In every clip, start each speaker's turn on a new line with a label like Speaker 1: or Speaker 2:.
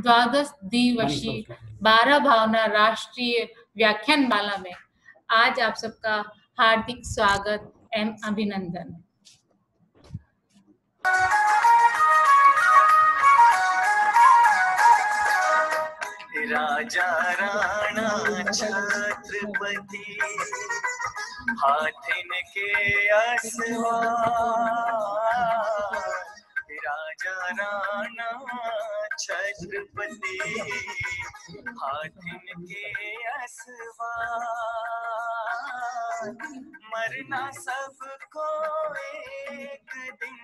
Speaker 1: द्वादश दिवसीय 12 भावना राष्ट्रीय व्याख्यानमाला में आज आप सबका हार्दिक स्वागत एवं अभिनंदन।
Speaker 2: राजा राणा छत्रपति हाथिन के असवार, राजा राणा छत्रपति हाथिन के असवार, मरना सबको एक दिन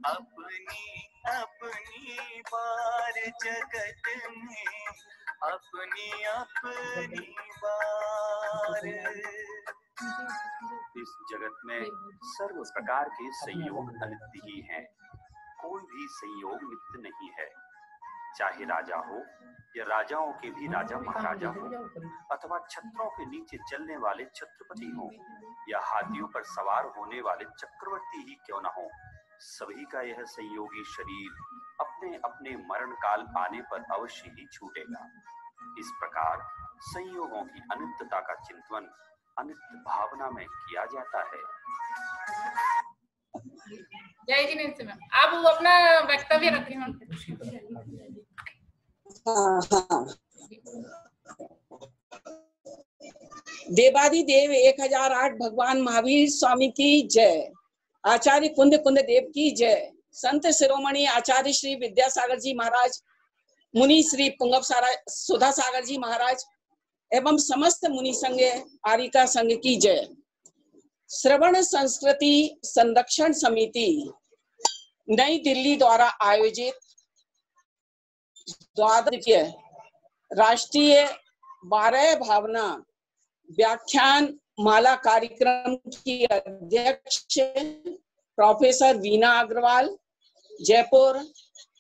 Speaker 2: अपनी अपनी बार, जगत में अपनी अपनी बार।
Speaker 3: इस जगत में सर्व प्रकार के संयोग अनित्य ही हैं। कोई भी संयोग नित्य नहीं है। चाहे राजा हो या राजाओं के भी राजा महाराजा हो, अथवा छत्रों के नीचे चलने वाले छत्रपति हो या हाथियों पर सवार होने वाले चक्रवर्ती ही क्यों न हो, सभी का यह संयोगी शरीर अपने अपने मरण काल आने पर अवश्य ही छूटेगा। इस प्रकार संयोगों की अनित्यता का चिंतन अनित्य भावना में किया जाता है।
Speaker 1: जय जी नेत्र में आप वो अपना वक्तव्य रखें।
Speaker 4: देवादिदेव 1008 भगवान महावीर स्वामी की जय। आचार्य कुंद कुंद देव की जय। संत शिरोमणि आचार्य श्री विद्यासागर जी महाराज, मुनि श्री पुंगव सुधा सागर जी महाराज एवं समस्त मुनि संघ आरिका संघ की जय। श्रवण संस्कृति संरक्षण समिति नई दिल्ली द्वारा आयोजित द्वादश राष्ट्रीय 12 भावना व्याख्यान माला कार्यक्रम की अध्यक्ष प्रोफेसर वीना अग्रवाल, जयपुर,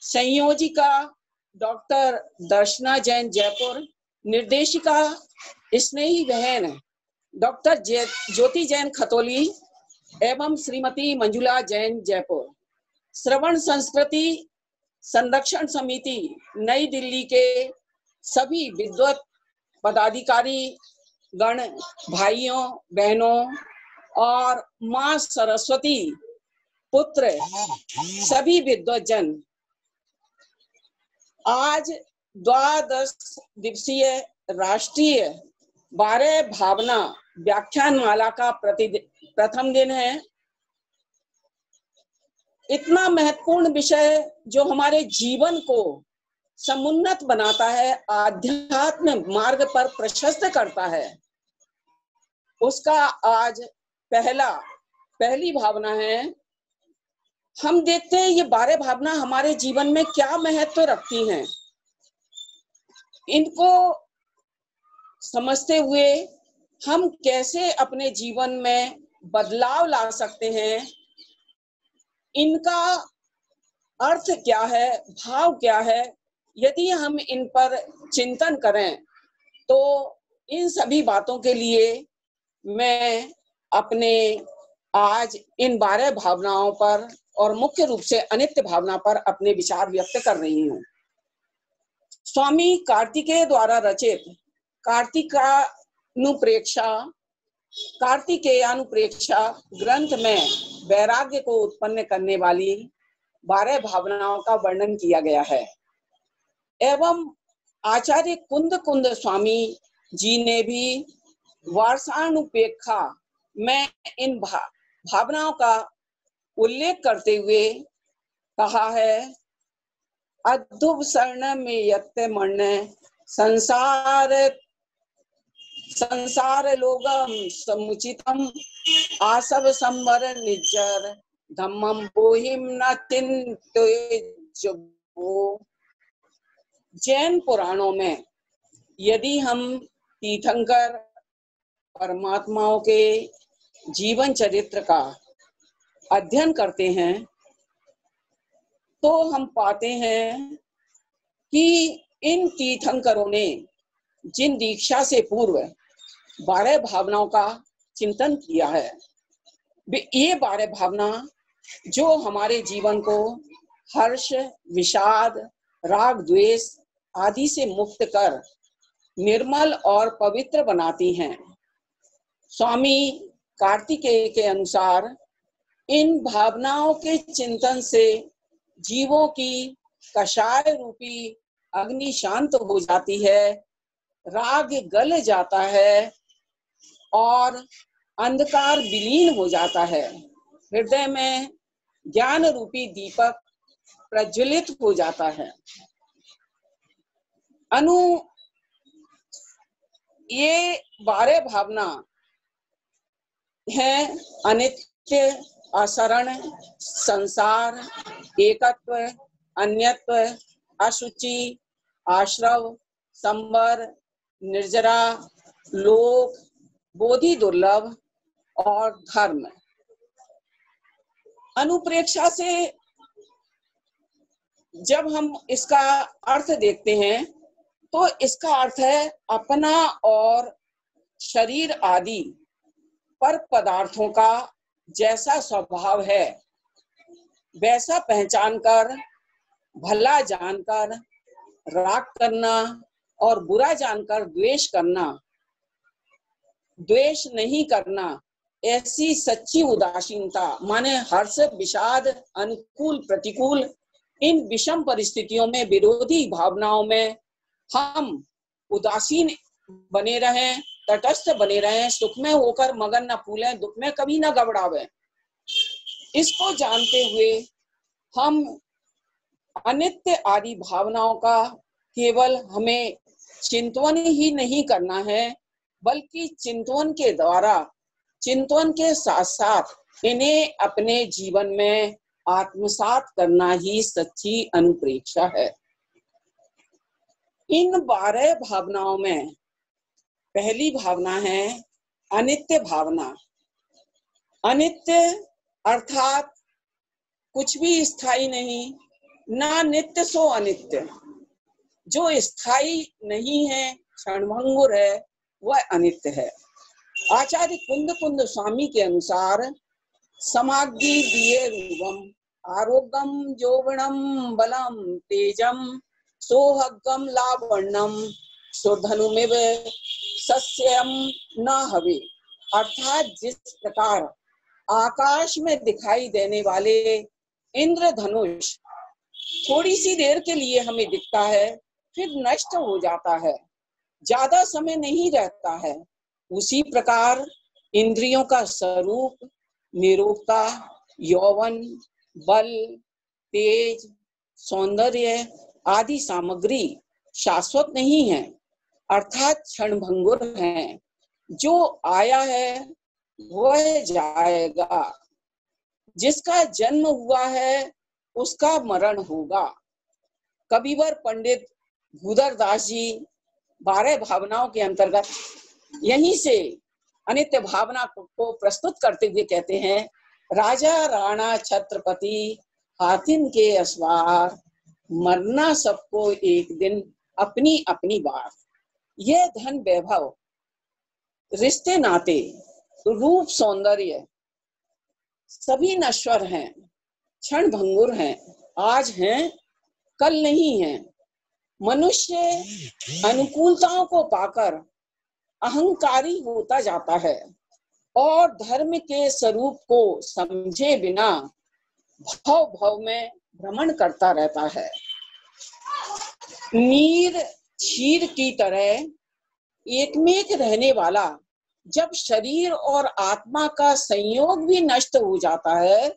Speaker 4: संयोजिका डॉक्टर दर्शना जैन जयपुर, निर्देशिका स्नेही बहन डॉक्टर ज्योति जैन खतौली एवं श्रीमती मंजुला जैन जयपुर। श्रवण संस्कृति संरक्षण समिति नई दिल्ली के सभी विद्वत पदाधिकारी गण, भाइयों बहनों और मां सरस्वती पुत्र सभी विद्वतजन, आज द्वादश दिवसीय राष्ट्रीय 12 भावना व्याख्यानमाला का प्रथम दिन है। इतना महत्वपूर्ण विषय जो हमारे जीवन को समुन्नत बनाता है, आध्यात्म मार्ग पर प्रशस्त करता है, उसका आज पहली भावना है। हम देखते हैं ये 12 भावना हमारे जीवन में क्या महत्व रखती हैं। इनको समझते हुए हम कैसे अपने जीवन में बदलाव ला सकते हैं, इनका अर्थ क्या है, भाव क्या है, यदि हम इन पर चिंतन करें तो इन सभी बातों के लिए मैं अपने आज इन 12 भावनाओं पर और मुख्य रूप से अनित्य भावना पर अपने विचार व्यक्त कर रही हूँ। स्वामी कार्तिकेय द्वारा रचित कार्तिकेयानुप्रेक्षा ग्रंथ में वैराग्य को उत्पन्न करने वाली 12 भावनाओं का वर्णन किया गया है एवं आचार्य कुंद कुंद स्वामी जी ने भी वार्षानुपेक्षा में इन भावनाओं का उल्लेख करते हुए कहा है, अद्भुत शरण में यत्ते मर्ण संसार लोगम समुचितम आसव संवर निज्जर धम्मम बोहिम न चिंतो। जैन पुराणों में यदि हम तीर्थंकर परमात्माओं के जीवन चरित्र का अध्ययन करते हैं तो हम पाते हैं कि इन तीर्थंकरों ने जिन दीक्षा से पूर्व 12 भावनाओं का चिंतन किया है, ये 12 भावना जो हमारे जीवन को हर्ष, विषाद, राग द्वेष आदि से मुक्त कर निर्मल और पवित्र बनाती हैं। स्वामी कार्तिकेय के अनुसार इन भावनाओं के चिंतन से जीवों की कषाय रूपी अग्नि शांत हो जाती है, राग गल जाता है और अंधकार विलीन हो जाता है। हृदय में ज्ञान रूपी दीपक प्रज्वलित हो जाता है। ये 12 भावना है अनित्य, असरण, संसार, एकत्व, अन्यत्व, अशुचि, आश्रव, संवर, निर्जरा, लोक, बोधि दुर्लभ और धर्म। अनुप्रेक्षा से जब हम इसका अर्थ देखते हैं तो इसका अर्थ है अपना और शरीर आदि पर पदार्थों का जैसा स्वभाव है वैसा पहचान कर भला जानकर राग करना और बुरा जानकर द्वेष करना, द्वेष नहीं करना, ऐसी सच्ची उदासीनता माने हर्ष, विषाद, अनुकूल, प्रतिकूल, इन विषम परिस्थितियों में विरोधी भावनाओं में हम उदासीन बने रहें, तटस्थ बने रहें, सुख में होकर मगन न फूलें, दुख में कभी न घबरावें। इसको जानते हुए हम अनित्य आदि भावनाओं का केवल हमें चिंतन ही नहीं करना है, बल्कि चिंतन के द्वारा, चिंतन के साथ साथ इन्हें अपने जीवन में आत्मसात करना ही सच्ची अनुप्रेक्षा है। इन 12 भावनाओं में पहली भावना है अनित्य भावना। अनित्य अर्थात कुछ भी स्थायी नहीं, ना नित्य सो अनित्य। जो स्थायी नहीं है, क्षणभंगुर है, वह अनित्य है। आचार्य कुंद स्वामी के अनुसार समाग्नि दिए रूपम आरोग्यम यौवनम बलम तेजम सोहगम लावण्यम सुधनुमेव सस्यम न हवे। अर्थात जिस प्रकार आकाश में दिखाई देने वाले इंद्रधनुष थोड़ी सी देर के लिए हमें दिखता है, फिर नष्ट हो जाता है, ज्यादा समय नहीं रहता है, उसी प्रकार इंद्रियों का स्वरूप, निरूपता, यौवन, बल, तेज, सौंदर्य आदि सामग्री शाश्वत नहीं है, अर्थात क्षणभंगुर है। जो आया है वह जाएगा, जिसका जन्म हुआ है उसका मरण होगा। कविवर पंडित भूधर दास जी 12 भावनाओं के अंतर्गत यहीं से अनित्य भावना को प्रस्तुत करते हुए कहते हैं, राजा राणा छत्रपति हाथिन के असवार, मरना सबको एक दिन अपनी अपनी बार। यह धन वैभव, रिश्ते नाते, रूप सौंदर्य सभी नश्वर हैं, क्षण भंगुर हैं, आज हैं कल नहीं हैं। मनुष्य अनुकूलताओं को पाकर अहंकारी होता जाता है और धर्म के स्वरूप को समझे बिना भव भव में भ्रमण करता रहता है। नीर क्षीर की तरह एकमेक रहने वाला जब शरीर और आत्मा का संयोग भी नष्ट हो जाता है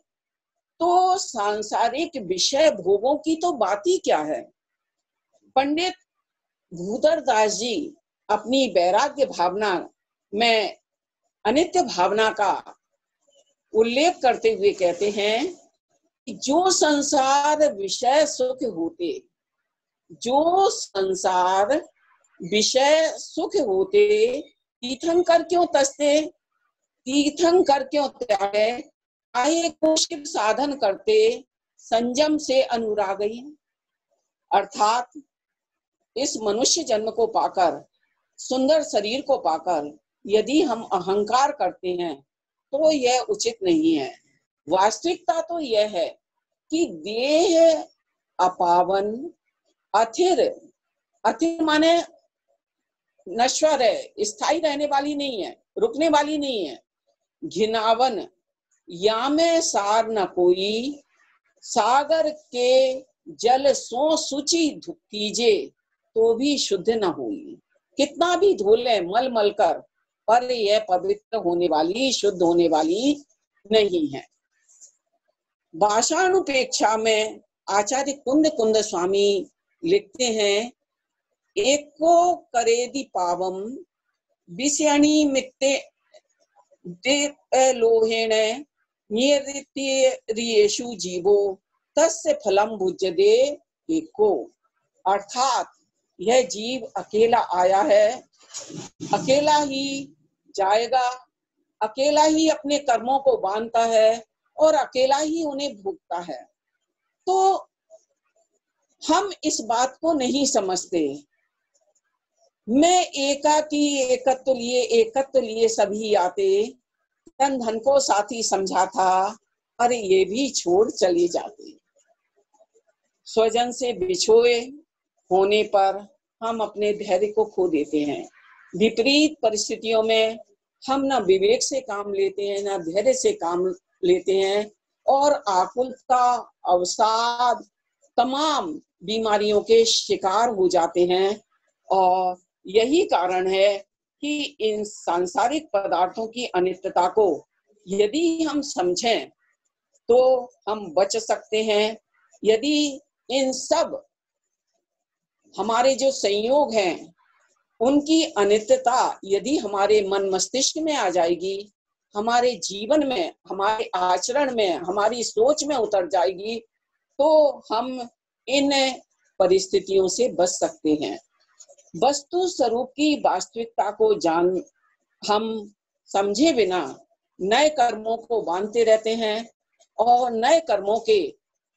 Speaker 4: तो सांसारिक विषय भोगों की तो बात ही क्या है। पंडित भूधर दास जी अपनी वैराग्य भावना में अनित्य भावना का उल्लेख करते हुए कहते हैं कि जो संसार विषय सुख होते, जो संसार विषय सुख होते, तीर्थंकर क्यों तसते, तीर्थंकर क्यों त्यागे, आए को शिव साधन करते, संयम से अनुरागी। अर्थात इस मनुष्य जन्म को पाकर, सुंदर शरीर को पाकर यदि हम अहंकार करते हैं तो यह उचित नहीं है। वास्तविकता तो यह है कि देह अपावन, अथिर, अथिर माने नश्वर है, स्थायी रहने वाली नहीं है, रुकने वाली नहीं है। घिनावन, या में सार न कोई, सागर के जल सो सुचि कीजे तो भी शुद्ध न हुई। कितना भी धो ले मल मल कर, पर यह पवित्र होने वाली, शुद्ध होने वाली नहीं है। भाषानुपेक्षा में आचार्य कुंद कुंद स्वामी लिखते हैं, एको करेदि पावम विषयणी मित्ते लोहेण नियतिरियेषु जीवो तस्य फलम भुज्यते एको। अर्थात यह जीव अकेला आया है, अकेला ही जाएगा, अकेला ही अपने कर्मों को बांधता है और अकेला ही उन्हें भोगता है। तो हम इस बात को नहीं समझते। मैं एकाकी एकत्व लिए सभी आते, तन धन को साथी समझा था, अरे ये भी छोड़ चले जाते। स्वजन से बिछोए होने पर हम अपने धैर्य को खो देते हैं। विपरीत परिस्थितियों में हम न विवेक से काम लेते हैं, न धैर्य से काम लेते हैं और आकुलता, अवसाद, तमाम बीमारियों के शिकार हो जाते हैं। और यही कारण है कि इन सांसारिक पदार्थों की अनित्यता को यदि हम समझें तो हम बच सकते हैं। यदि इन सब हमारे जो संयोग हैं उनकी अनित्यता यदि हमारे मन मस्तिष्क में आ जाएगी, हमारे जीवन में, हमारे आचरण में, हमारी सोच में उतर जाएगी, तो हम इन परिस्थितियों से बच सकते हैं। वस्तु स्वरूप की वास्तविकता को हम समझे बिना नए कर्मों को बांधते रहते हैं और नए कर्मों के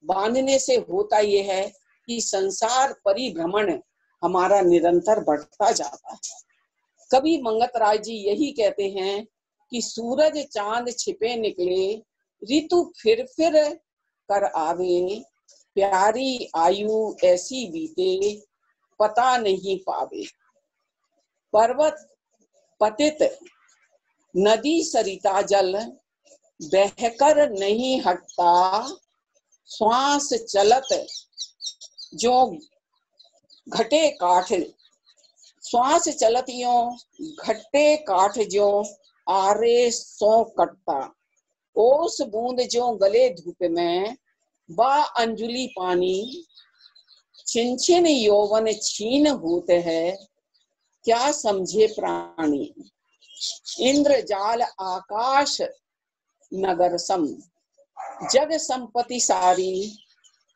Speaker 4: बांधने से होता यह है कि संसार परिभ्रमण हमारा निरंतर बढ़ता जाता है। कवि मंगतराय जी यही कहते हैं कि सूरज चांद छिपे निकले, ऋतु फिर कर आवे, प्यारी आयु ऐसी बीते, पता नहीं पावे। पर्वत पतित नदी सरिता जल, बहकर नहीं हटता, श्वास चलत जो घटे काठ, श्वास चलत यो घटे काठ जो आरे सो कटता, ओस बूंद जो गले धूप में, बा अंजुली पानी, छिन छिन यौवन छीन होते है, क्या समझे प्राणी। इंद्र जाल आकाश नगर सम, जग संपत्ति सारी,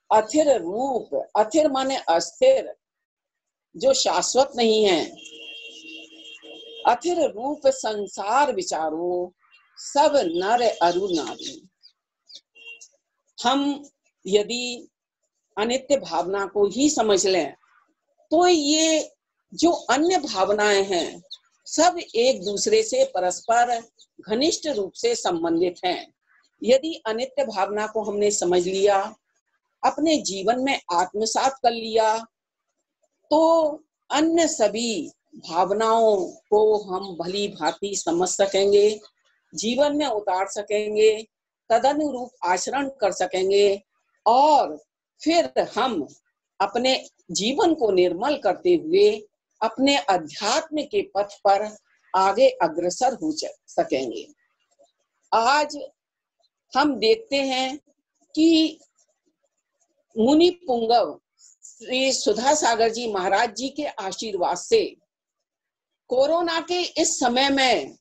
Speaker 4: अथिर रूप, अथिर माने अस्थिर, जो शाश्वत नहीं है, अथिर रूप संसार विचारो, सब नर अरु नारी। हम यदि अनित्य भावना को ही समझ लें तो ये जो अन्य भावनाएं हैं सब एक दूसरे से परस्पर घनिष्ठ रूप से संबंधित हैं। यदि अनित्य भावना को हमने समझ लिया, अपने जीवन में आत्मसात कर लिया, तो अन्य सभी भावनाओं को हम भली भांति समझ सकेंगे, जीवन में उतार सकेंगे, तदनुरूप आचरण कर सकेंगे और फिर हम अपने जीवन को निर्मल करते हुए अपने अध्यात्म के पथ पर आगे अग्रसर हो सकेंगे। आज हम देखते हैं कि मुनि पुंगव श्री सुधा सागर जी महाराज जी के आशीर्वाद से कोरोना के इस समय में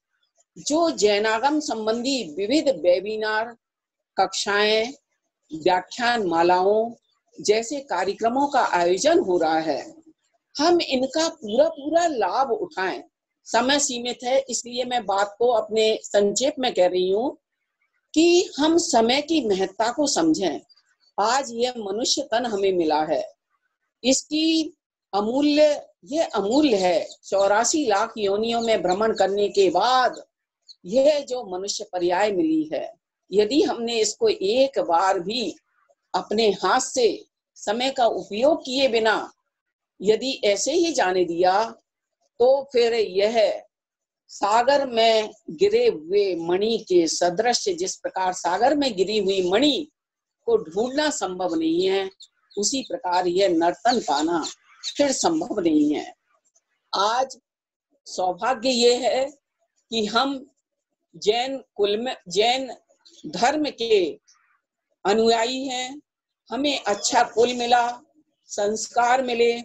Speaker 4: जो जैनागम संबंधी विविध वेबिनार, कक्षाएं, व्याख्यान मालाओं जैसे कार्यक्रमों का आयोजन हो रहा है, हम इनका पूरा लाभ उठाएं। समय सीमित है, इसलिए मैं बात को अपने संक्षेप में कह रही हूँ कि हम समय की महत्ता को समझें। आज यह मनुष्य तन हमें मिला है, इसकी ये अमूल्य है। 84 लाख योनियों में भ्रमण करने के बाद यह जो मनुष्य पर्याय मिली है, यदि हमने इसको एक बार भी अपने हाथ से समय का उपयोग किए बिना यदि ऐसे ही जाने दिया तो फिर यह सागर में गिरे हुए मणि के सदृश, जिस प्रकार सागर में गिरी हुई मणि को ढूंढना संभव नहीं है, उसी प्रकार यह नर्तन पाना फिर संभव नहीं है। आज सौभाग्य ये है कि हम जैन कुल में, जैन धर्म के अनुयायी हैं। हमें अच्छा कुल मिला, संस्कार मिले,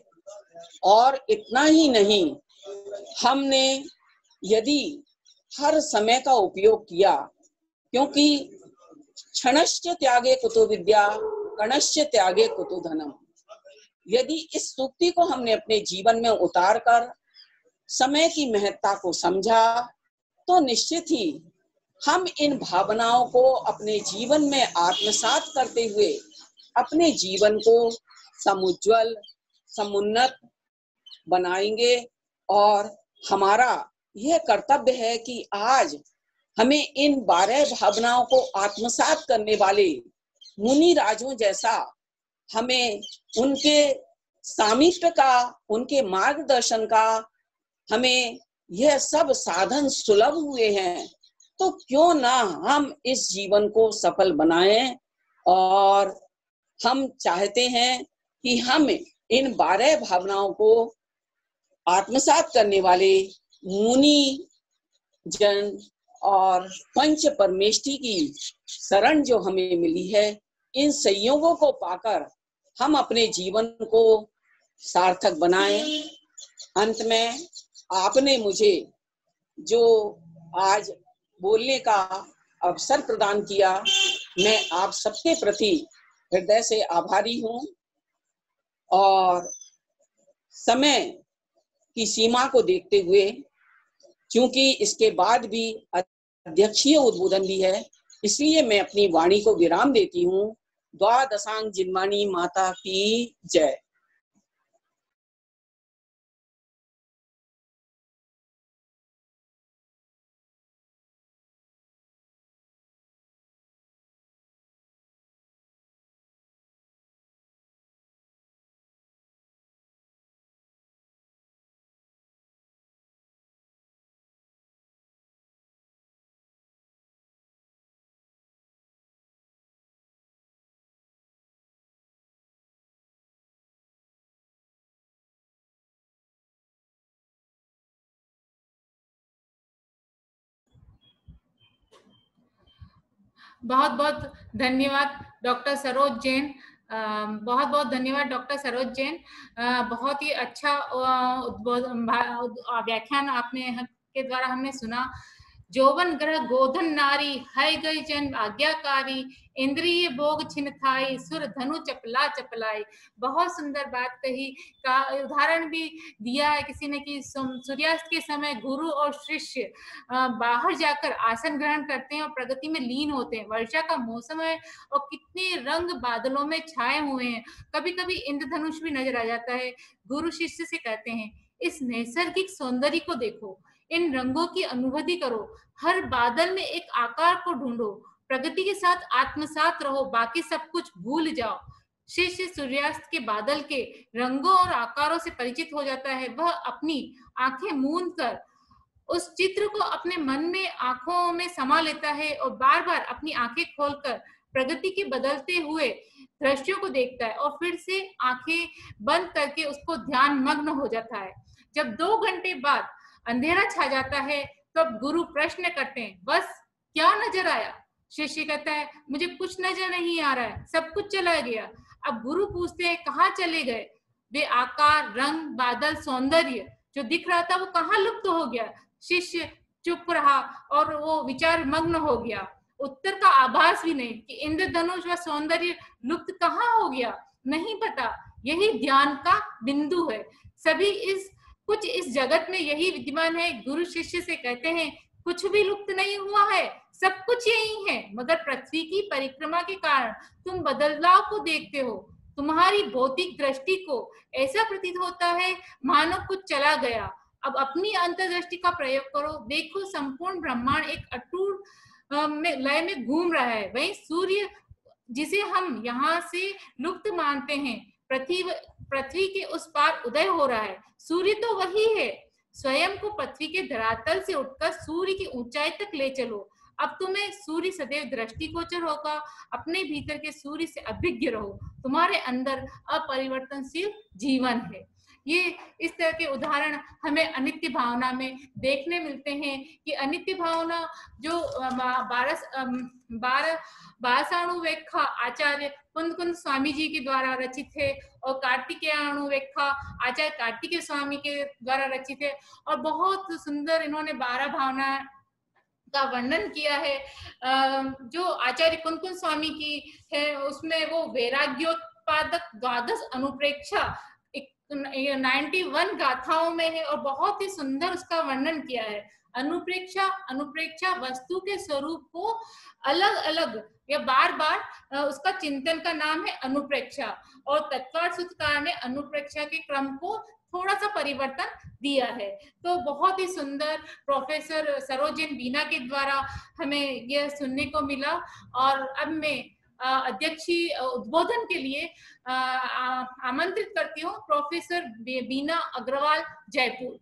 Speaker 4: और इतना ही नहीं, हमने यदि हर समय का उपयोग किया, क्योंकि क्षणश्च त्यागे कुतो विद्या, कणश्च त्यागे कुतो धनम, यदि इस सूक्ति को हमने अपने जीवन में उतार कर समय की महत्ता को समझा, तो निश्चित ही हम इन भावनाओं को अपने जीवन में आत्मसात करते हुए अपने जीवन को समुज्वल, समुन्नत बनाएंगे। और हमारा यह कर्तव्य है कि आज हमें इन 12 भावनाओं को आत्मसात करने वाले मुनि राजों जैसा, हमें उनके सामीप्य का, उनके मार्गदर्शन का, हमें यह सब साधन सुलभ हुए हैं, तो क्यों ना हम इस जीवन को सफल बनाएं। और हम चाहते हैं कि हम इन 12 भावनाओं को आत्मसात करने वाले मुनि जन और पंच परमेष्टि की शरण जो हमें मिली है, इन संयोगों को पाकर हम अपने जीवन को सार्थक बनाएं। अंत में आपने मुझे जो आज बोलने का अवसर प्रदान किया, मैं आप सबके प्रति हृदय से आभारी हूं। और समय की सीमा को देखते हुए, क्योंकि इसके बाद भी अध्यक्षीय उद्बोधन भी है, इसलिए मैं अपनी वाणी को विराम देती हूँ। द्वादशांग जिन्मानी माता की जय।
Speaker 1: बहुत बहुत धन्यवाद डॉक्टर सरोज जैन। बहुत बहुत धन्यवाद डॉक्टर सरोज जैन। बहुत ही अच्छा व्याख्यान आपने के द्वारा हमने सुना। जोवन ग्रह गोधन नारी है गई जन आज्ञाकारी, इंद्रिय भोग छिन थाई सुर धनु चपला चपलाई। बहुत सुंदर बात कही का उदाहरण भी दिया है किसी ने कि सूर्यास्त के समय गुरु और शिष्य बाहर जाकर आसन ग्रहण करते हैं और प्रगति में लीन होते हैं। वर्षा का मौसम है और कितने रंग बादलों में छाए हुए हैं, कभी कभी इंद्रधनुष भी नजर आ जाता है। गुरु शिष्य से कहते हैं इस नैसर्गिक सौंदर्य को देखो, इन रंगों की अनुभूति करो, हर बादल में एक आकार को ढूंढो, प्रगति के साथ आत्मसात रहो, बाकी सब कुछ भूल जाओ। शिष्य सूर्यास्त के बादल के रंगों और आकारों से परिचित हो जाता है। वह अपनी आंखें मूंद कर उस चित्र को अपने मन में आंखों में समा लेता है और बार बार अपनी आंखें खोलकर प्रगति के बदलते हुए दृश्यों को देखता है और फिर से आंखें बंद करके उसको ध्यान मग्न हो जाता है। जब 2 घंटे बाद अंधेरा छा जाता है तो अब गुरु प्रश्न करते हैं, बस क्या नजर आया? शिष्य कहता है मुझे कुछ नजर नहीं आ रहा है, सब कुछ चला गया। अब गुरु पूछते हैं कहाँ चले गए? वे आकार, रंग, बादल, सौंदर्य जो दिख रहा था वो कहाँ लुप्त हो गया? शिष्य चुप रहा और वो विचार मग्न हो गया। उत्तर का आभास भी नहीं कि इंद्रधनुष व सौंदर्य लुप्त कहाँ हो गया, नहीं पता। यही ध्यान का बिंदु है। सभी कुछ इस जगत में यही विद्यमान है। गुरु शिष्य से कहते हैं कुछ भी लुप्त नहीं हुआ है, सब कुछ यही है, मगर पृथ्वी की परिक्रमा के कारण तुम बदलाव को देखते हो। तुम्हारी भौतिक दृष्टि को ऐसा प्रतीत होता है मानो कुछ चला गया। अब अपनी अंतर्दृष्टि का प्रयोग करो, देखो संपूर्ण ब्रह्मांड एक अटूट लय में घूम रहा है। वहीं सूर्य जिसे हम यहाँ से लुप्त मानते हैं, पृथ्वी के उस पार उदय हो रहा है। सूर्य तो वही है। स्वयं को पृथ्वी के धरातल से उठकर सूर्य की ऊंचाई तक ले चलो। अब तुम्हें सूर्य सदैव दृष्टिगोचर होगा। अपने भीतर के सूर्य से अभिज्ञ रहो। तुम्हारे अंदर अपरिवर्तनशील जीवन है। ये इस तरह के उदाहरण हमें अनित्य भावना में देखने मिलते हैं कि अनित्य भावना जो बारसाणुव्याख्या आचार्य कुंद स्वामी जी के द्वारा रचित है और कार्तिकेयानुव्याख्या आचार्य कार्तिकेय स्वामी के द्वारा रचित है और बहुत सुंदर इन्होंने 12 भावना का वर्णन किया है। जो आचार्य कुंद स्वामी की है उसमें वो वैराग्योत्पादक द्वादश अनुप्रेक्षा 91 गाथाओं में है और बहुत ही सुंदर उसका वर्णन किया है। अनुप्रेक्षा वस्तु के स्वरूप को अलग अलग या बार बार उसका चिंतन का नाम है अनुप्रेक्षा। और तत्काल सूत्रकार ने अनुप्रेक्षा के क्रम को थोड़ा सा परिवर्तन दिया है। तो बहुत ही सुंदर प्रोफेसर सरोजिनी बीना के द्वारा हमें यह सुनने को मिला। और अब मैं अध्यक्षी उद्बोधन के लिए आमंत्रित करती हूँ प्रोफेसर बीना अग्रवाल जयपुर।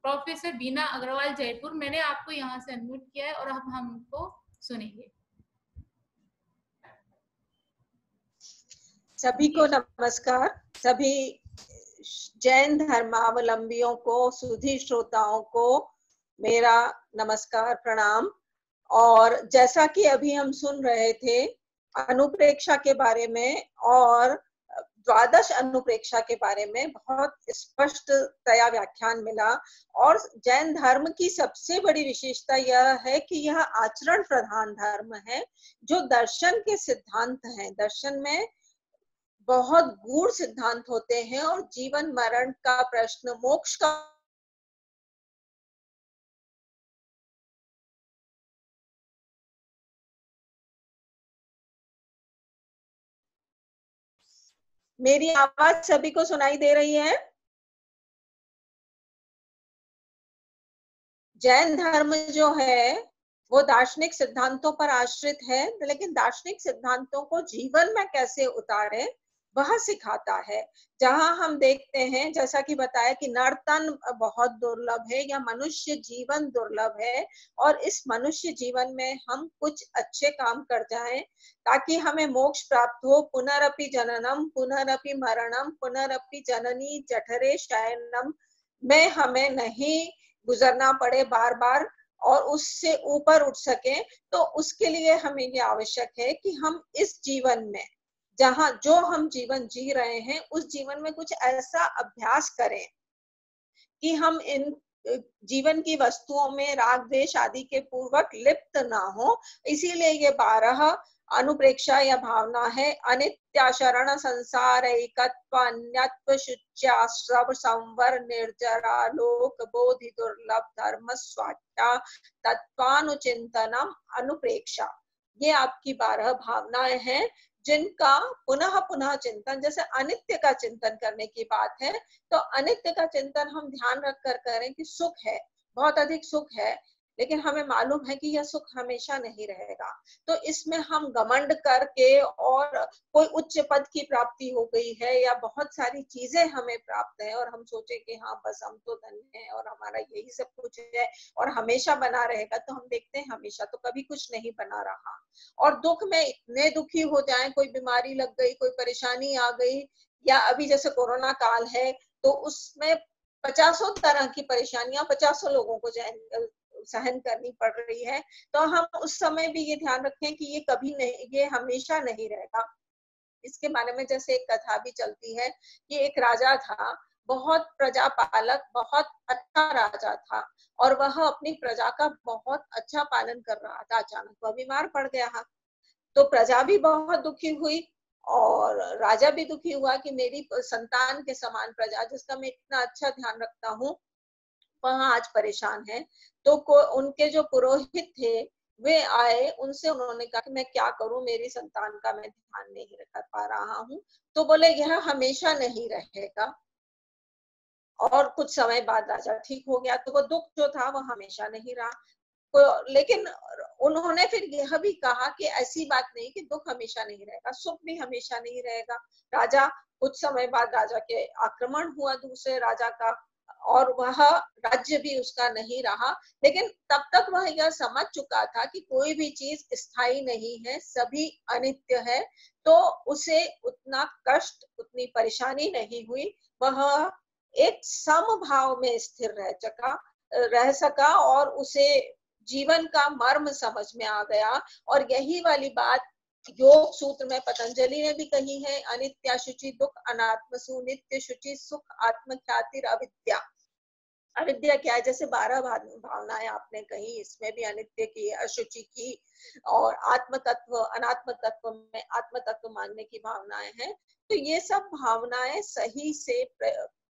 Speaker 1: प्रोफेसर बीना अग्रवाल जयपुर, मैंने आपको यहाँ से अनम्यूट किया है और अब हमको सुनेंगे।
Speaker 5: सभी को नमस्कार। सभी जैन धर्मावलंबियों को, सुधी श्रोताओं को मेरा नमस्कार, प्रणाम। और जैसा कि अभी हम सुन रहे थे अनुप्रेक्षा के बारे में और द्वादश अनुप्रेक्षा के बारे में बहुत स्पष्टतया व्याख्यान मिला। और जैन धर्म की सबसे बड़ी विशेषता यह है कि यह आचरण प्रधान धर्म है, जो दर्शन के सिद्धांत हैं। दर्शन में बहुत गूढ़ सिद्धांत होते हैं और जीवन मरण का प्रश्न, मोक्ष का मेरी आवाज सभी को सुनाई दे रही है? जैन धर्म जो है वो दार्शनिक सिद्धांतों पर आश्रित है, लेकिन दार्शनिक सिद्धांतों को जीवन में कैसे उतारे वह सिखाता है। जहां हम देखते हैं, जैसा कि बताया कि नर्तन बहुत दुर्लभ है या मनुष्य जीवन दुर्लभ है, और इस मनुष्य जीवन में हम कुछ अच्छे काम कर जाएं ताकि हमें मोक्ष प्राप्त हो। पुनरपि जननम पुनरपि मरणम पुनरपि जननी जठरे शयनम में हमें नहीं गुजरना पड़े बार बार और उससे ऊपर उठ सके। तो उसके लिए हमें ये आवश्यक है कि हम इस जीवन में, जहां जो हम जीवन जी रहे हैं, उस जीवन में कुछ ऐसा अभ्यास करें कि हम इन जीवन की वस्तुओं में राग द्वेष आदि के पूर्वक लिप्त ना हो। इसीलिए ये 12 अनुप्रेक्षा या भावना है। अनित्या शरण संसार एकत्व अन्यत्व शुच्या सब संवर निर्जरा लोक बोधि दुर्लभ धर्म स्वाख्या तत्वानुचिंतनम अनुप्रेक्षा। ये आपकी 12 भावनाएं हैं जिनका पुनः पुनः चिंतन, जैसे अनित्य का चिंतन करने की बात है, तो अनित्य का चिंतन हम ध्यान रख कर करें कि सुख है, बहुत अधिक सुख है, लेकिन हमें मालूम है कि यह सुख हमेशा नहीं रहेगा। तो इसमें हम घमंड करके और कोई उच्च पद की प्राप्ति हो गई है या बहुत सारी चीजें हमें प्राप्त है और हम सोचे कि हाँ बस हम तो धन्य हैं और हमारा यही सब कुछ है और हमेशा बना रहेगा, तो हम देखते हैं हमेशा तो कभी कुछ नहीं बना रहा। और दुख में इतने दुखी हो जाएं, कोई बीमारी लग गई, कोई परेशानी आ गई, या अभी जैसे कोरोना काल है तो उसमें 50 तरह की परेशानियां 50 लोगों को सहन करनी पड़ रही है। तो हम उस समय भी ये ध्यान रखें कि ये कभी नहीं, ये हमेशा नहीं रहेगा। इसके बारे में जैसे एक कथा भी चलती है कि एक राजा था, बहुत प्रजा पालक, बहुत अच्छा राजा था और वह अपनी प्रजा का बहुत अच्छा पालन कर रहा था। अचानक वह बीमार पड़ गया, तो प्रजा भी बहुत दुखी हुई और राजा भी दुखी हुआ कि मेरी संतान के समान प्रजा, जिसका मैं इतना अच्छा ध्यान रखता हूँ, वह आज परेशान है। तो उनके जो पुरोहित थे वे आए, उनसे उन्होंने कहा कि मैं क्या करूं, मेरी संतान का मैं ध्यान नहीं कर पा रहा हूं। तो बोले यह हमेशा नहीं रहेगा। और कुछ समय बाद राजा ठीक हो गया, तो वो दुख जो था वो हमेशा नहीं रहा। लेकिन उन्होंने फिर यह भी कहा कि ऐसी बात नहीं कि दुख हमेशा नहीं रहेगा, सुख भी हमेशा नहीं रहेगा। राजा, कुछ समय बाद राजा के आक्रमण हुआ दूसरे राजा का, और वह राज्य भी उसका नहीं रहा, लेकिन तब तक वह यह समझ चुका था कि कोई भी चीज स्थायी नहीं है, सभी अनित्य है, तो उसे उतना कष्ट, उतनी परेशानी नहीं हुई। वह एक समभाव में स्थिर रह सका और उसे जीवन का मर्म समझ में आ गया। और यही वाली बात योग सूत्र में पतंजलि ने भी कही है, अनित्या शुचि दुख अनात्म सु नित्य शुचि सुख आत्म ख्यातिर अविद्या। अविद्या क्या है? जैसे 12 भावनाएं आपने कही, इसमें भी अनित्य की, अशुचि की, और आत्म तत्व, अनात्म तत्व में आत्म तत्व मानने की भावनाएं हैं। तो ये सब भावनाएं सही से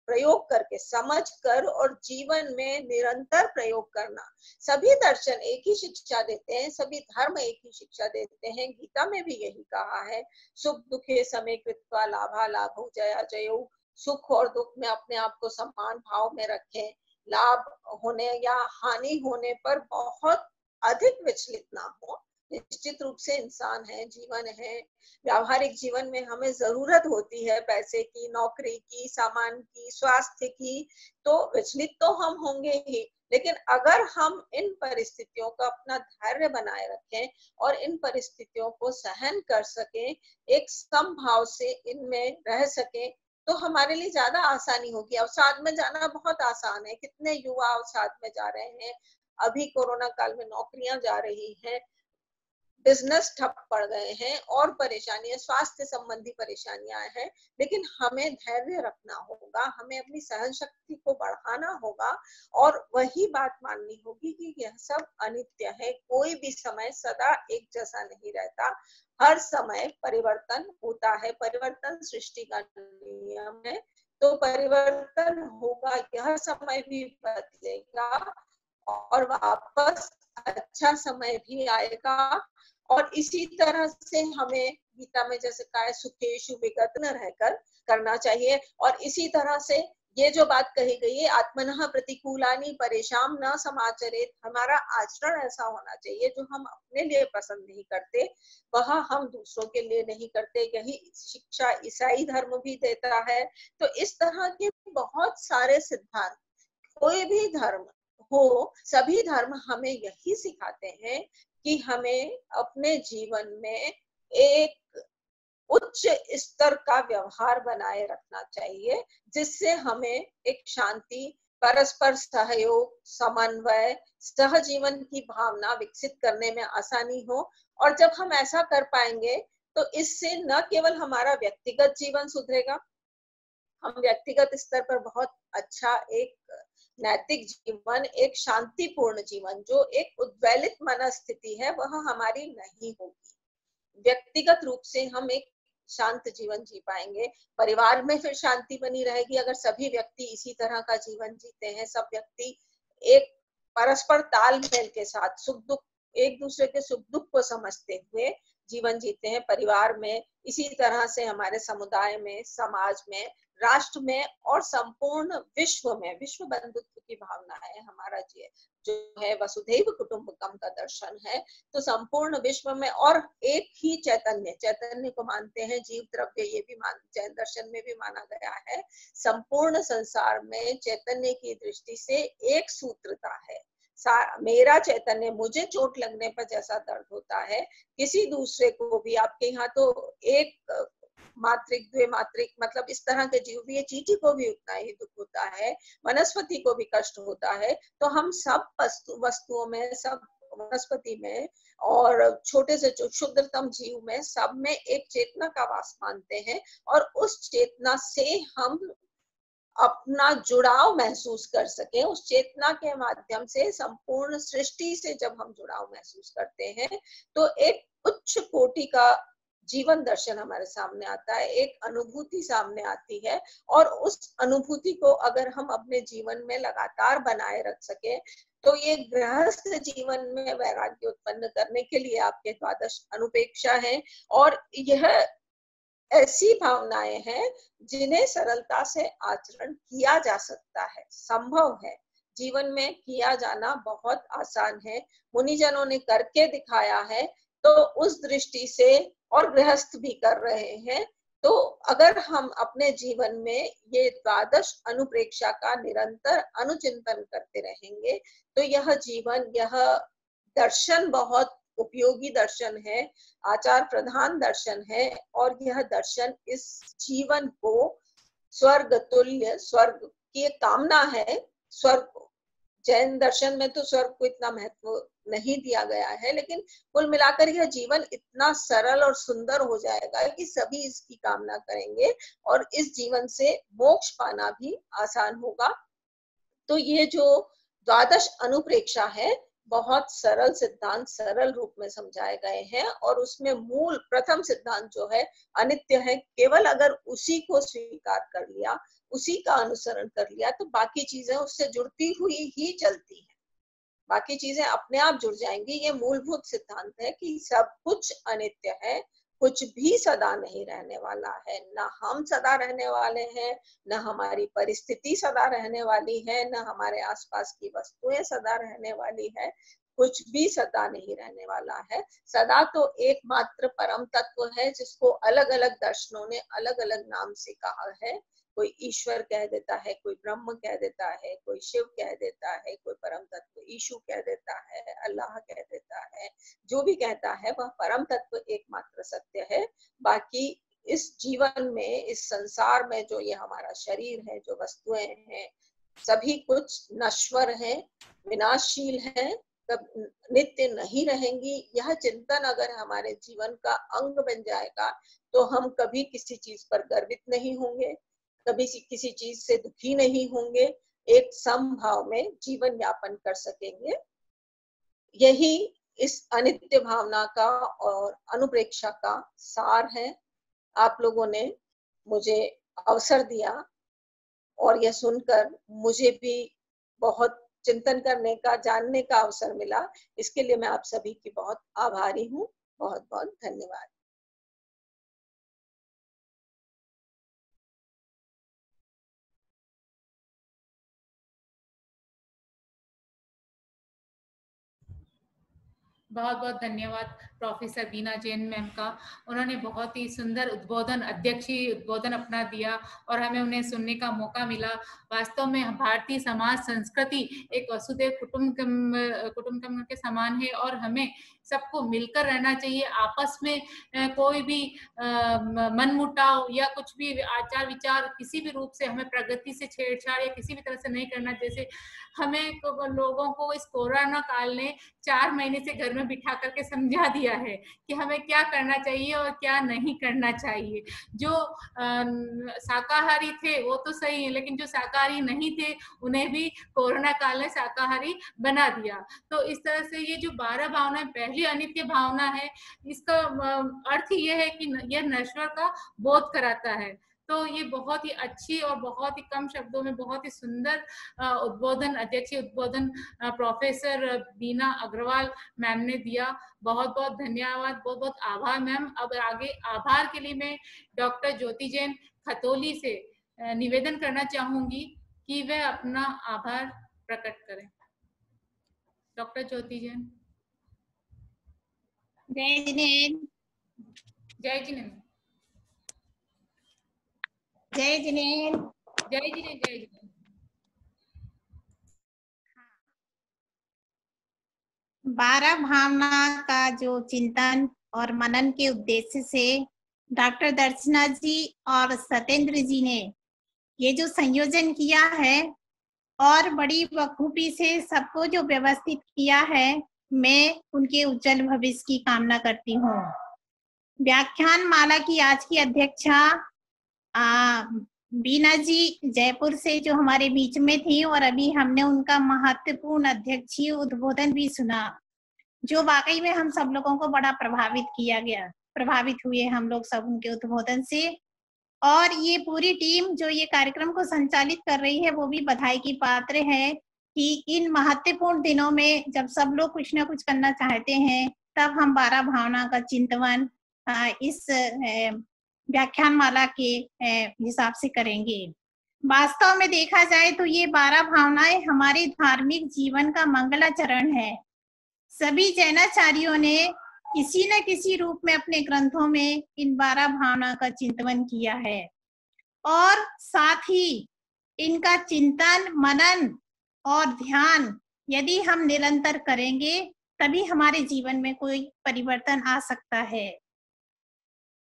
Speaker 5: प्रयोग करके, समझ कर और जीवन में निरंतर प्रयोग करना। सभी दर्शन एक ही शिक्षा देते हैं, सभी धर्म एक ही शिक्षा देते हैं। गीता में भी यही कहा है, सुख दुखे समे कृत्वा लाभा लाभो जया जयो। सुख और दुख में अपने आप को समान भाव में रखें, लाभ होने या हानि होने पर बहुत अधिक विचलित ना हो। निश्चित रूप से इंसान है, जीवन है, व्यावहारिक जीवन में हमें जरूरत होती है पैसे की, नौकरी की, सामान की, स्वास्थ्य की, तो विचलित तो हम होंगे ही। लेकिन अगर हम इन परिस्थितियों का अपना धैर्य बनाए रखें और इन परिस्थितियों को सहन कर सकें, एक समभाव से इनमें रह सकें, तो हमारे लिए ज्यादा आसानी होगी। अवसाद में जाना बहुत आसान है, कितने युवा अवसाद में जा रहे हैं। अभी कोरोना काल में नौकरियां जा रही हैं, बिजनेस ठप पड़ गए हैं, और परेशानियां, स्वास्थ्य संबंधी परेशानियां हैं। लेकिन हमें धैर्य रखना होगा, हमें अपनी सहन शक्ति को बढ़ाना होगा, और वही बात माननी होगी कि यह सब अनित्य है। कोई भी समय सदा एक जैसा नहीं रहता, हर समय परिवर्तन होता है। परिवर्तन सृष्टि का नियम है, तो परिवर्तन होगा, यह समय भी बदलेगा और वापस अच्छा समय भी आएगा। और इसी तरह से हमें गीता में जैसे कहा है, सुखेषु विगत न रहकर करना चाहिए। और इसी तरह से ये जो बात कही गई है, आत्मनः प्रतिकूलानि परेशान न समाचरेत, हमारा आचरण ऐसा होना चाहिए जो हम अपने लिए पसंद नहीं करते वह हम दूसरों के लिए नहीं करते। यही शिक्षा ईसाई धर्म भी देता है। तो इस तरह के बहुत सारे सिद्धांत, कोई भी धर्म हो, सभी धर्म हमें यही सिखाते हैं कि हमें अपने जीवन में एक उच्च स्तर का व्यवहार बनाए रखना चाहिए, जिससे हमें एक शांति, परस्पर सहयोग, समन्वय, सहजीवन की भावना विकसित करने में आसानी हो। और जब हम ऐसा कर पाएंगे तो इससे न केवल हमारा व्यक्तिगत जीवन सुधरेगा, हम व्यक्तिगत स्तर पर बहुत अच्छा एक नैतिक जीवन, एक शांतिपूर्ण जीवन, जो एक उद्वेलित मनस्थिति है, वह हमारी नहीं होगी। व्यक्तिगत रूप से हम एक शांत जीवन जी पाएंगे। परिवार में फिर शांति बनी रहेगी अगर सभी व्यक्ति इसी तरह का जीवन जीते हैं। सब व्यक्ति एक परस्पर तालमेल के साथ सुख दुख, एक दूसरे के सुख दुख को समझते हुए जीवन जीते हैं। परिवार में, इसी तरह से हमारे समुदाय में, समाज में, राष्ट्र में और संपूर्ण विश्व में विश्व बंधुत्व की भावना है। हमारा जो है वसुधैव कुटुंबकम का दर्शन है। तो संपूर्ण विश्व में और एक ही चैतन्य को मानते हैं, जीव द्रव्य, ये भी जैन दर्शन में भी माना गया है। संपूर्ण संसार में चैतन्य की दृष्टि से एक सूत्रता है। मेरा चैतन्य, मुझे चोट लगने पर जैसा दर्द होता है, किसी दूसरे को भी, आपके यहाँ तो एक मात्रिक, द्विमात्रिक, मतलब इस तरह के जीव भी है, चींटी को भी उतना ही दुख होता है, वनस्पति को भी कष्ट होता है। तो हम सब वस्तुओं में, सब वनस्पति में और छोटे से क्षुद्रतम जीव में, सब में एक चेतना का वास मानते हैं। और उस चेतना से हम अपना जुड़ाव महसूस कर सके, उस चेतना के माध्यम से संपूर्ण सृष्टि से जब हम जुड़ाव महसूस करते हैं तो एक उच्च कोटि का जीवन दर्शन हमारे सामने आता है, एक अनुभूति सामने आती है। और उस अनुभूति को अगर हम अपने जीवन में लगातार बनाए रख सके तो ये गृहस्थ जीवन में वैराग्य उत्पन्न करने के लिए आपके 12 अनुपेक्षा है। और यह ऐसी भावनाएं हैं जिन्हें सरलता से आचरण किया जा सकता है, संभव है। जीवन में किया जाना बहुत आसान है। मुनिजनों ने करके दिखाया है, तो उस दृष्टि से, और गृहस्थ भी कर रहे हैं, तो अगर हम अपने जीवन में ये द्वादश अनुप्रेक्षा का निरंतर अनुचिंतन करते रहेंगे तो यह जीवन, यह दर्शन बहुत उपयोगी दर्शन है, आचार प्रधान दर्शन है, और यह दर्शन इस जीवन को स्वर्ग तुल्य, स्वर्ग की कामना है। स्वर्ग, जैन दर्शन में तो स्वर्ग को इतना महत्व नहीं दिया गया है, लेकिन कुल मिलाकर यह जीवन इतना सरल और सुंदर हो जाएगा कि सभी इसकी कामना करेंगे और इस जीवन से मोक्ष पाना भी आसान होगा। तो ये जो द्वादश अनुप्रेक्षा है, बहुत सरल सिद्धांत सरल रूप में समझाए गए हैं, और उसमें मूल प्रथम सिद्धांत जो है अनित्य है। केवल अगर उसी को स्वीकार कर लिया, उसी का अनुसरण कर लिया, तो बाकी चीजें उससे जुड़ती हुई ही चलती हैं, बाकी चीजें अपने आप जुड़ जाएंगी। ये मूलभूत सिद्धांत है कि सब कुछ अनित्य है, कुछ भी सदा नहीं रहने वाला है, ना हम सदा रहने वाले हैं, ना हमारी परिस्थिति सदा रहने वाली है, ना हमारे आसपास की वस्तुएं सदा रहने वाली है, कुछ भी सदा नहीं रहने वाला है। सदा तो एकमात्र परम तत्व है, जिसको अलग अलग दर्शनों ने अलग अलग नाम से कहा है। कोई ईश्वर कह देता है, कोई ब्रह्म कह देता है, कोई शिव कह देता है, कोई परम तत्व ईशु कह देता है, अल्लाह कह देता है। जो भी कहता है वह परम तत्व एकमात्र सत्य है। बाकी इस जीवन में, इस संसार में जो ये हमारा शरीर है, जो वस्तुएं हैं, सभी कुछ नश्वर है, विनाशशील है, कब नित्य नहीं रहेंगी। यह चिंतन अगर हमारे जीवन का अंग बन जाएगा तो हम कभी किसी चीज पर गर्वित नहीं होंगे, कभी किसी चीज से दुखी नहीं होंगे, एक समभाव में जीवन यापन कर सकेंगे। यही इस अनित्य भावना का और अनुप्रेक्षा का सार है। आप लोगों ने मुझे अवसर दिया और यह सुनकर मुझे भी बहुत चिंतन करने का, जानने का अवसर मिला। इसके लिए मैं आप सभी की बहुत आभारी हूँ। बहुत बहुत धन्यवाद।
Speaker 1: बहुत बहुत धन्यवाद प्रोफेसर बीना जैन मैम का। उन्होंने बहुत ही सुंदर उद्बोधन, अध्यक्षीय उद्बोधन अपना दिया और हमें उन्हें सुनने का मौका मिला। वास्तव में भारतीय समाज संस्कृति एक वसुधैव कुटुंबकम के समान है और हमें सबको मिलकर रहना चाहिए। आपस में कोई भी मनमुटाव या कुछ भी आचार विचार किसी भी रूप से हमें प्रगति से छेड़छाड़ या किसी भी तरह से नहीं करना। जैसे हमें लोगों को इस कोरोना काल ने 4 महीने से घर में बिठा करके समझा दिया है कि हमें क्या करना चाहिए और क्या नहीं करना चाहिए। जो शाकाहारी थे वो तो सही है, लेकिन जो शाकाहारी नहीं थे उन्हें भी कोरोना काल ने शाकाहारी बना दिया। तो इस तरह से ये जो 12 भावनाएं, पहली अनित्य भावना है, इसका अर्थ ये है कि यह नश्वर का बोध कराता है। तो ये बहुत ही अच्छी और बहुत ही कम शब्दों में बहुत ही सुंदर उद्बोधन, अध्यक्षीय उद्बोधन प्रोफेसर बीना अग्रवाल मैम ने दिया। बहुत बहुत धन्यवाद, बहुत बहुत आभार मैम। अब आगे आभार के लिए मैं डॉक्टर ज्योति जैन खतौली से निवेदन करना चाहूंगी कि वह अपना आभार प्रकट करें। डॉक्टर ज्योति जैन।
Speaker 6: जय जिनेन्द्र।
Speaker 1: जय जिनेन्द्र।
Speaker 6: जय जिनेन्द्र।
Speaker 1: जय जिनेन्द्र। जय जिनेन्द्र।
Speaker 6: 12 भावना का जो चिंतन और मनन के उद्देश्य से डॉक्टर दर्शना जी और सत्येंद्र जी ने ये जो संयोजन किया है और बड़ी बखूबी से सबको जो व्यवस्थित किया है, मैं उनके उज्जवल भविष्य की कामना करती हूँ। व्याख्यान माला की आज की अध्यक्षा बीना जी जयपुर से जो हमारे बीच में थी और अभी हमने उनका महत्वपूर्ण अध्यक्षीय उद्बोधन भी सुना, जो वाकई में हम सब लोगों को बड़ा प्रभावित हुए हम लोग सब उनके उद्बोधन से। और ये पूरी टीम जो ये कार्यक्रम को संचालित कर रही है वो भी बधाई की पात्र है कि इन महत्वपूर्ण दिनों में जब सब लोग कुछ ना कुछ करना चाहते हैं, तब हम 12 भावना का चिंतन इस व्याख्यान माला के हिसाब से करेंगे। वास्तव में देखा जाए तो ये 12 भावनाएं हमारे धार्मिक जीवन का मंगलाचरण है। सभी जैनाचार्यों ने किसी न किसी रूप में अपने ग्रंथों में इन 12 भावना का चिंतन किया है और साथ ही इनका चिंतन, मनन और ध्यान यदि हम निरंतर करेंगे तभी हमारे जीवन में कोई परिवर्तन आ सकता है।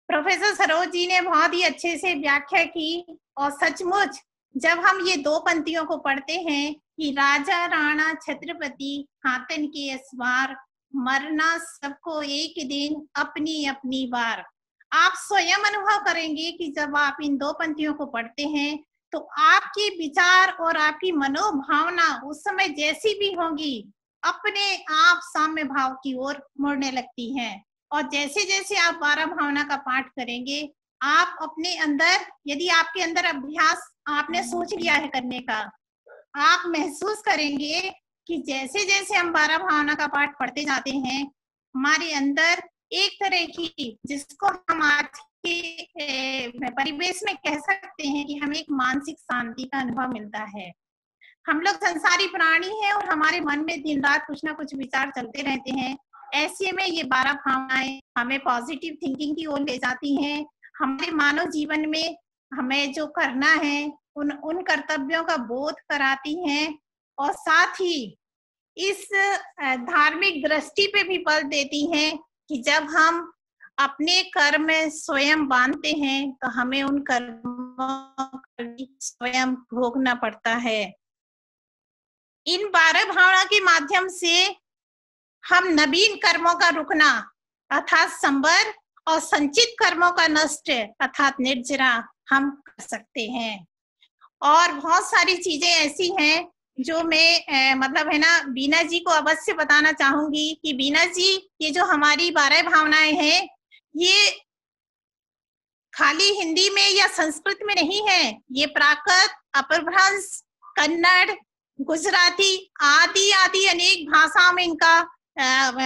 Speaker 6: प्रोफेसर सरोज जी ने बहुत ही अच्छे से व्याख्या की और सचमुच जब हम ये 2 पंक्तियों को पढ़ते हैं कि राजा राणा छत्रपति हाथन के असवार, मरना सबको एक दिन अपनी अपनी बार। आप स्वयं अनुभव करेंगे कि जब आप इन 2 पंक्तियों को पढ़ते हैं तो आपके विचार और आपकी मनोभावना उस समय जैसी भी होंगी अपने आप साम्य भाव की ओर मुड़ने लगती हैं। और जैसे जैसे आप 12 भावना का पाठ करेंगे, आप अपने अंदर, यदि आपके अंदर अभ्यास आपने सोच लिया है करने का, आप महसूस करेंगे कि जैसे जैसे हम 12 भावना का पाठ पढ़ते जाते हैं, हमारे अंदर एक तरह की, जिसको हम आज के परिवेश में कह सकते हैं कि हमें एक मानसिक शांति का अनुभव मिलता है। हम लोग संसारी प्राणी हैं और हमारे मन में दिन रात कुछ ना कुछ विचार चलते रहते हैं। ऐसे में ये 12 भावनाएं हमें पॉजिटिव थिंकिंग की ओर ले जाती हैं। हमारे मानव जीवन में हमें जो करना है उन कर्तव्यों का बोध कराती हैं और साथ ही इस धार्मिक दृष्टि पे भी बल देती हैं कि जब हम अपने कर्म में स्वयं बांधते हैं तो हमें उन कर्मों को स्वयं भोगना पड़ता है। इन 12 भावना के माध्यम से हम नवीन कर्मों का रुकना अर्थात संवर और संचित कर्मों का नष्ट अर्थात निर्जरा हम कर सकते हैं। और बहुत सारी चीजें ऐसी हैं जो मैं मतलब है ना बीना जी को अवश्य बताना चाहूंगी कि बीना जी, ये जो हमारी 12 भावनाएं हैं ये खाली हिंदी में या संस्कृत में नहीं है, ये प्राकृत, अपभ्रंश, कन्नड़, गुजराती आदि आदि अनेक भाषाओं में इनका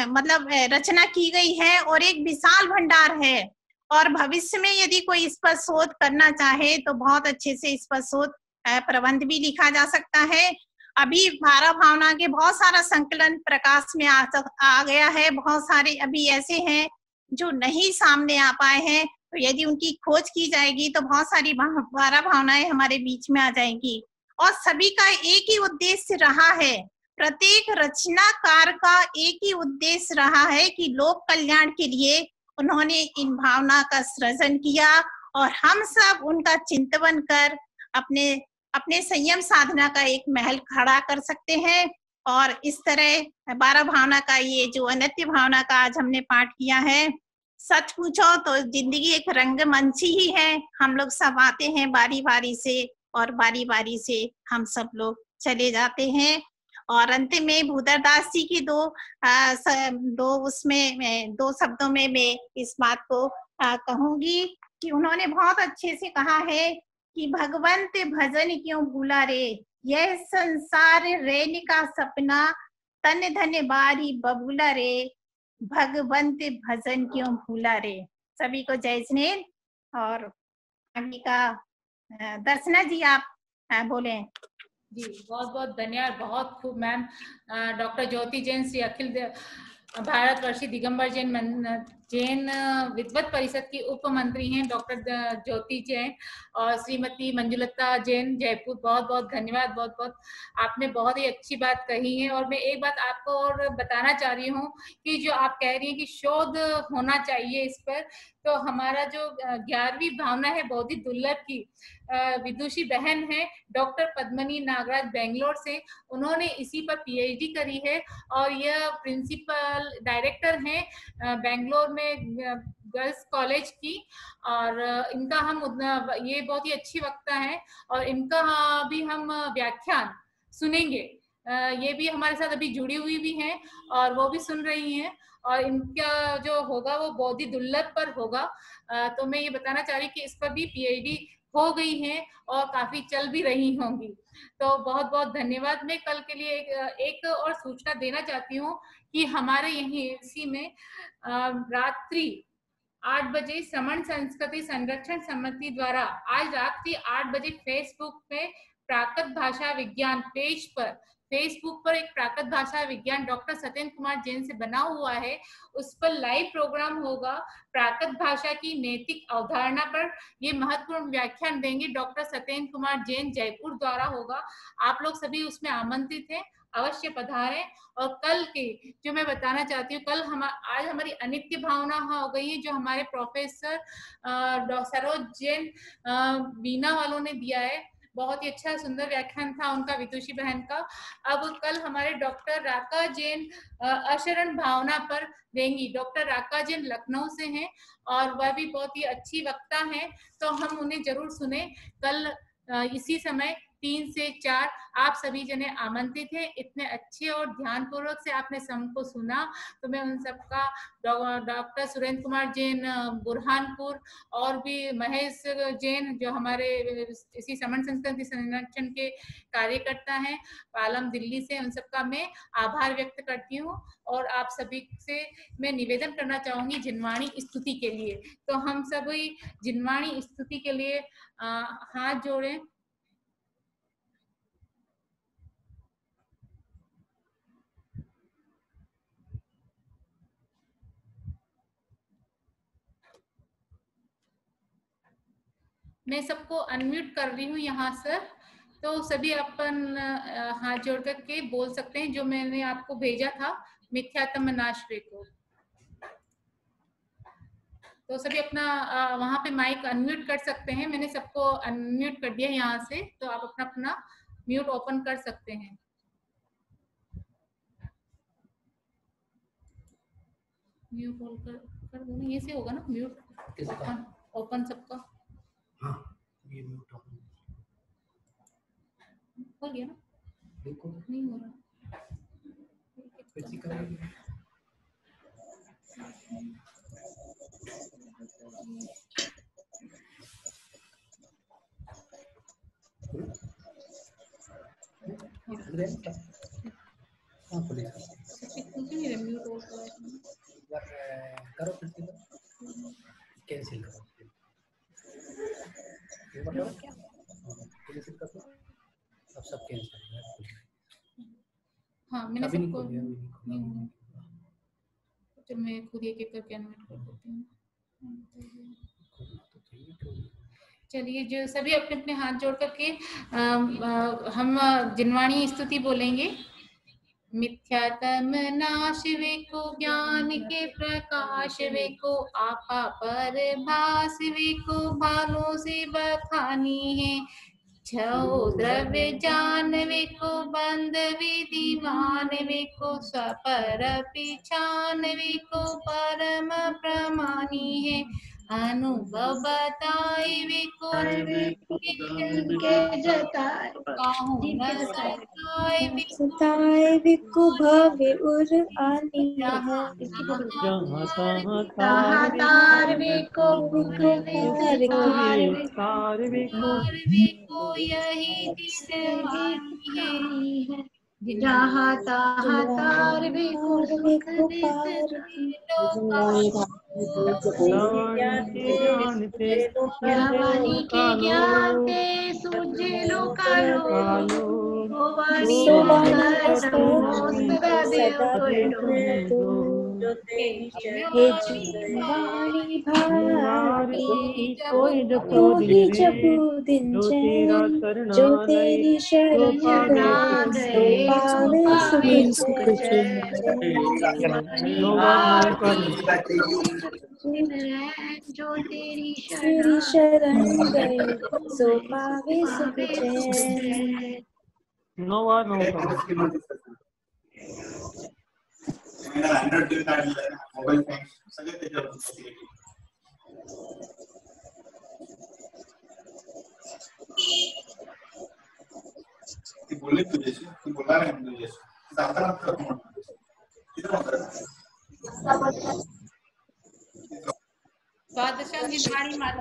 Speaker 6: मतलब रचना की गई है और एक विशाल भंडार है। और भविष्य में यदि कोई इस पर शोध करना चाहे तो बहुत अच्छे से इस पर शोध प्रबंध भी लिखा जा सकता है। अभी 12 भावना के बहुत सारा संकलन प्रकाश में आ गया है। बहुत सारे अभी ऐसे हैं जो नहीं सामने आ पाए हैं, तो यदि उनकी खोज की जाएगी तो बहुत सारी 12 भावनाएं हमारे बीच में आ जाएंगी। और सभी का एक ही उद्देश्य रहा है, प्रत्येक रचनाकार का एक ही उद्देश्य रहा है कि लोक कल्याण के लिए उन्होंने इन भावना का सृजन किया और हम सब उनका चिंतन कर अपने संयम साधना का एक महल खड़ा कर सकते हैं। और इस तरह 12 भावना का ये जो अनित्य भावना का आज हमने पाठ किया है, सच पूछो तो जिंदगी एक रंगमंच ही है। हम लोग सब आते हैं बारी बारी से और बारी बारी से हम सब लोग चले जाते हैं। और अंत में भूदरदास जी की दो शब्दों में मैं इस बात को कहूंगी कि उन्होंने बहुत अच्छे से कहा है कि भगवंत भजन क्यों भूला रे, यह संसार रैन का सपना, तन धन बारी बबूला रे, भगवंत भजन क्यों भूला रे। सभी को जय स्नेह। और आगे का दर्शना जी आप बोले।
Speaker 1: जी बहुत बहुत धन्यवाद, बहुत खूब मैम। डॉक्टर ज्योति जैन, श्री अखिल भारतवर्षीय दिगंबर जैन विद्वत परिषद की उप मंत्री हैं डॉक्टर ज्योति जैन और श्रीमती मंजुलता जैन जयपुर। बहुत बहुत धन्यवाद, बहुत बहुत आपने बहुत ही अच्छी बात कही है। और मैं एक बात आपको और बताना चाह रही हूँ कि जो आप कह रही हैं कि शोध होना चाहिए इस पर, तो हमारा जो 11वीं भावना है बहुत ही दुर्लभ की विदुषी बहन है डॉक्टर पद्मनी नागराज बेंगलोर से, उन्होंने इसी पर पीएचडी करी है और यह प्रिंसिपल डायरेक्टर हैं बेंगलोर में गर्ल्स कॉलेज की। और इनका हम ये बहुत ही अच्छी वक्ता है और इनका भी हम व्याख्यान सुनेंगे। ये भी हमारे साथ अभी जुड़ी हुई भी हैं और वो भी सुन रही हैं और इनका जो होगा वो बहुत ही दुर्लभ पर होगा। तो मैं ये बताना चाह रही कि इस पर भी पीएचडी हो गई हैं और काफी चल भी रही होंगी। तो बहुत बहुत धन्यवाद। मैं कल के लिए एक और सूचना देना चाहती हूँ कि हमारे यहीं इसी में रात्रि 8 बजे समण संस्कृति संरक्षण समिति द्वारा आज रात्रि 8 बजे फेसबुक पे प्राकृत भाषा विज्ञान पेज पर फेसबुक पर एक प्राकृत भाषा विज्ञान डॉक्टर सत्येंद्र कुमार जैन से बना हुआ है, उस पर लाइव प्रोग्राम होगा। प्राकृत भाषा की नैतिक अवधारणा पर ये महत्वपूर्ण व्याख्यान देंगे डॉक्टर सत्येंद्र कुमार जैन, जयपुर द्वारा होगा। आप लोग सभी उसमें आमंत्रित हैं, अवश्य पधारें। और कल के जो मैं बताना चाहती हूँ, आज हमारी अनित्य भावना हो गई है, जो हमारे प्रोफेसर सरोज जैन बीना वालों ने दिया है। बहुत ही अच्छा सुंदर व्याख्यान था उनका, विदुषी बहन का। अब कल हमारे डॉक्टर राका जैन अशरण भावना पर देंगी। डॉक्टर राका जैन लखनऊ से हैं और वह भी बहुत ही अच्छी वक्ता हैं, तो हम उन्हें जरूर सुने। कल इसी समय 3 से 4 आप सभी जने आमंत्रित हैं। इतने अच्छे और ध्यानपूर्वक से आपने सबको सुना, तो मैं उन सबका डॉक्टर सुरेंद्र कुमार जैन बुरहानपुर और भी महेश जैन जो हमारे इसी समण संस्कृति संरक्षण के कार्यकर्ता हैं पालम दिल्ली से, उन सबका मैं आभार व्यक्त करती हूँ। और आप सभी से मैं निवेदन करना चाहूंगी जिनवाणी स्तुति के लिए। तो हम सभी जिनवाणी स्तुति के लिए हाथ जोड़ें। मैं सबको अनम्यूट कर रही हूँ यहाँ से, तो सभी अपन हाथ जोड़ करके बोल सकते हैं जो मैंने आपको भेजा था मिथ्यात्म नाश्रे को। तो सभी अपना वहाँ पे माइक अनम्यूट कर सकते हैं। मैंने सबको अनम्यूट कर दिया यहाँ से, तो आप अपना अपना म्यूट ओपन कर सकते हैं। म्यूट कर दो ना, ये से होगा ना म्यूट ओपन सबका।
Speaker 7: हाँ, ये म्यूट ऑन
Speaker 1: हो गया ना?
Speaker 7: बिल्कुल
Speaker 1: नहीं हो रहा।
Speaker 7: कैसी करेंगे? हाँ पुलिस
Speaker 1: म्यूट
Speaker 7: करो फिर कैंसिल करो। अब सब कैंसिल।
Speaker 1: हाँ मैंने सबको तो मैं खुद एक एक करके अनम्यूट कर देती हूँ। चलिए, जो सभी अपने अपने हाथ जोड़ करके हम जिनवाणी स्तुति बोलेंगे। मिथ्यात्म नाश वेको ज्ञान के प्रकाश वेको आपा पर भास वेको भालों से बखानी है। छो द्रव्य जान वेको बंद विधिमान वेको स्वपर पिछान वेको परम प्रमानी है। अनुभव बताए वेको के जताए काहू न सताए
Speaker 8: विकु भवे उर आनी
Speaker 1: तार वेको यही दिशवानी है। जहाँ तहाँ तार वेको वाणी के ज्ञान ते सूझे लोकालो
Speaker 8: जो तेरी शरण जो तेरी शरण गए सो पावे सुख चैन।
Speaker 9: बोले तुझे बोला रहे हैं तुझे
Speaker 1: द्वादशा जिनवाणी माता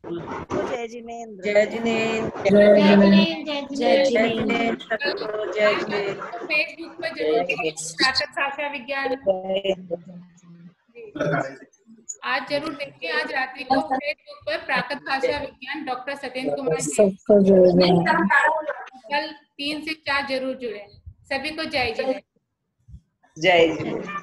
Speaker 10: जय जिनेंद्र।
Speaker 5: जय जिनेंद्र।
Speaker 6: जय जिनेंद्र।
Speaker 8: जय
Speaker 5: जय
Speaker 8: जिनेंद्र।
Speaker 5: जिनेंद्र सतगुरु, जय जिनेंद्र।
Speaker 1: फेसबुक पर जरूर देखिए, प्राकृत भाषा विज्ञान। आज जरूर देखिए, आज रात्रि को फेसबुक पर प्राकृत भाषा विज्ञान डॉक्टर सत्येंद्र कुमार जी। कल 3 से 4 जरूर जुड़े। सभी को जय जिनेंद्र।
Speaker 5: जय जिनेंद्र।